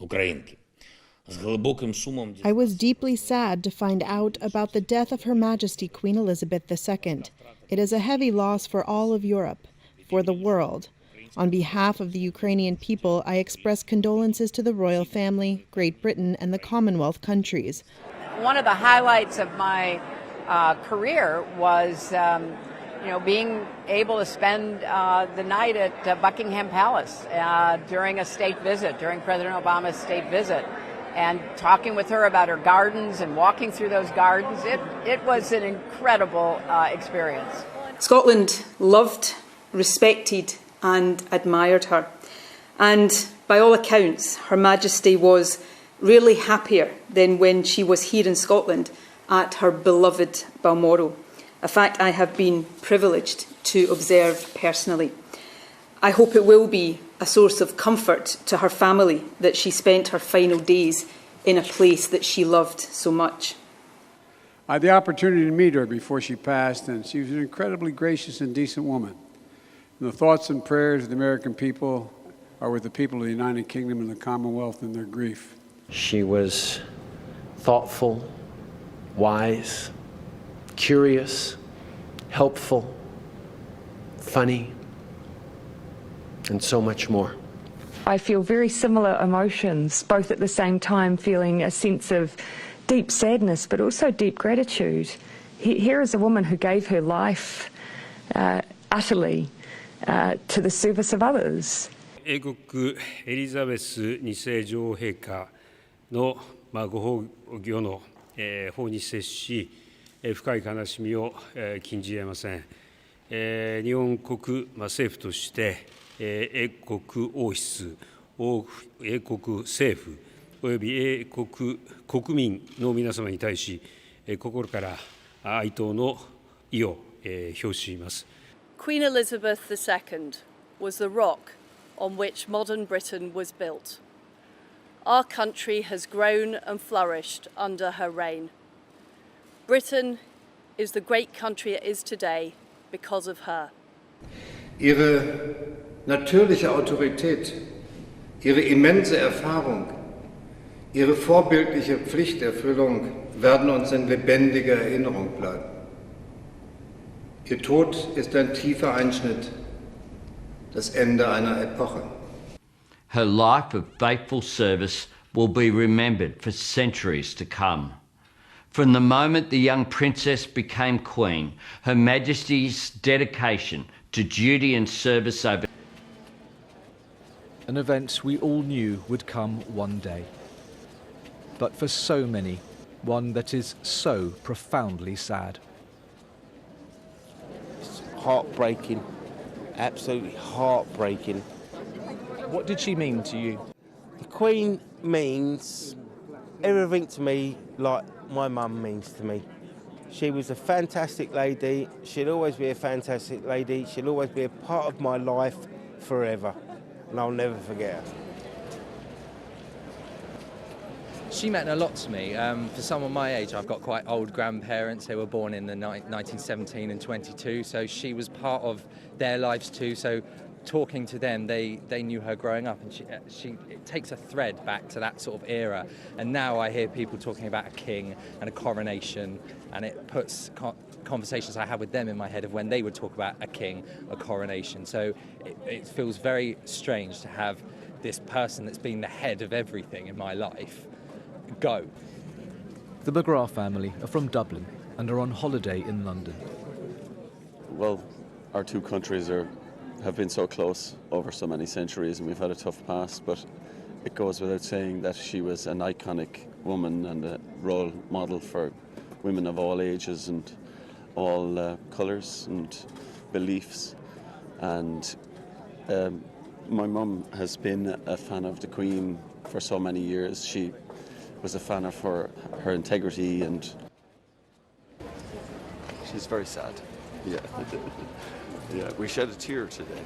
Українки. З глибоким сумом I was deeply sad to find out about the death of Her Majesty Queen Elizabeth II. It is a heavy loss for all of Europe, for the world. On behalf of the Ukrainian people, I express condolences to the royal family, Great Britain, and the Commonwealth countries. One of the highlights of my career was being able to spend the night at Buckingham Palace during a state visit, during President Obama's state visit, and talking with her about her gardens and walking through those gardens. It was an incredible experience. Scotland loved, respected and admired her. And by all accounts, Her Majesty was really happier than when she was here in Scotland at her beloved Balmoral, a fact I have been privileged to observe personally. I hope it will be a source of comfort to her family that she spent her final days in a place that she loved so much. I had the opportunity to meet her before she passed, and she was an incredibly gracious and decent woman. And the thoughts and prayers of the American people are with the people of the United Kingdom and the Commonwealth in their grief. She was thoughtful, wise, curious, helpful, funny, and so much more. I feel very similar emotions, both at the same time feeling a sense of deep sadness, but also deep gratitude. Here is a woman who gave her life utterly to the service of others. 英国エリザベス2世女王陛下のご崩御の報に接し、深い悲しみを禁じ得ません。日本国政府として英国王室、英国政府および英国国民の皆様に対し、心から哀悼の意を表します。Queen Elizabeth II was the rock on which modern Britain was built. Our country has grown and flourished under her reign. Britain is the great country it is today because of her. Ihre natürliche Autorität, ihre immense Erfahrung, ihre vorbildliche Pflichterfüllung werden uns in lebendiger Erinnerung bleiben. Ihr Tod ist ein tiefer Einschnitt, das Ende einer Epoche. Her life of faithful service will be remembered for centuries to come. From the moment the young princess became queen, Her Majesty's dedication to duty and service over an event we all knew would come one day. But for so many, one that is so profoundly sad. It's heartbreaking, absolutely heartbreaking. What did she mean to you? The Queen means everything to me like my mum means to me. She was a fantastic lady. She'll always be a fantastic lady. She'll always be a part of my life forever. And I'll never forget her. She meant a lot to me. For someone my age, I've got quite old grandparents who were born in the 1917 and 22, so she was part of their lives too. So talking to them, they knew her growing up, and it takes a thread back to that sort of era. And now I hear people talking about a king and a coronation, and it puts conversations I had with them in my head of when they would talk about a king, a coronation. So it feels very strange to have this person that's been the head of everything in my life go. The McGrath family are from Dublin and are on holiday in London. Well, our two countries have been so close over so many centuries, and we've had a tough past, but it goes without saying that she was an iconic woman and a role model for women of all ages and all colours and beliefs. And my mum has been a fan of the Queen for so many years. She was a fan of her integrity, and she's very sad. Yeah. Yeah, we shed a tear today.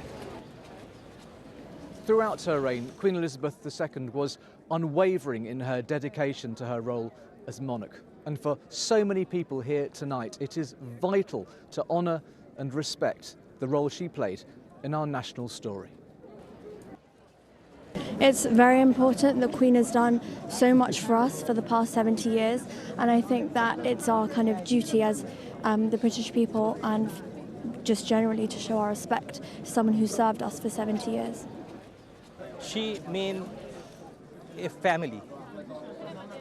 Throughout her reign, Queen Elizabeth II was unwavering in her dedication to her role as monarch. And for so many people here tonight, it is vital to honour and respect the role she played in our national story. It's very important. The Queen has done so much for us for the past 70 years, and I think that it's our kind of duty as the British people and just generally to show our respect to someone who served us for 70 years. She means a family.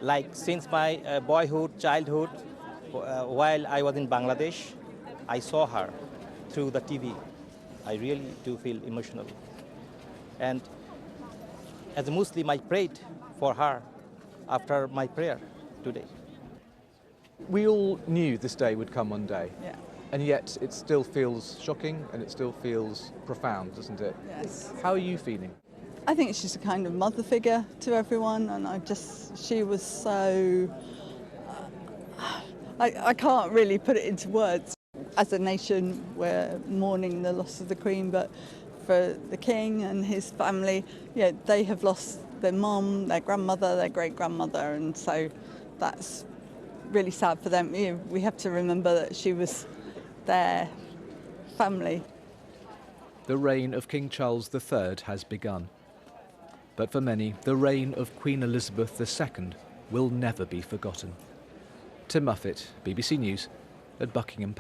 Like since my boyhood, childhood, while I was in Bangladesh, I saw her through the TV. I really do feel emotional. And as a Muslim, I prayed for her after my prayer today. We all knew this day would come one day. Yeah. And yet it still feels shocking and it still feels profound, doesn't it? Yes. How are you feeling? I think she's a kind of mother figure to everyone, and she was so, I can't really put it into words. As a nation, we're mourning the loss of the Queen, but for the King and his family, yeah, they have lost their mum, their grandmother, their great-grandmother, and so that's really sad for them. You know, we have to remember that she was their family. The reign of King Charles III has begun. But for many, the reign of Queen Elizabeth II will never be forgotten. Tim Muffet, BBC News at Buckingham Palace.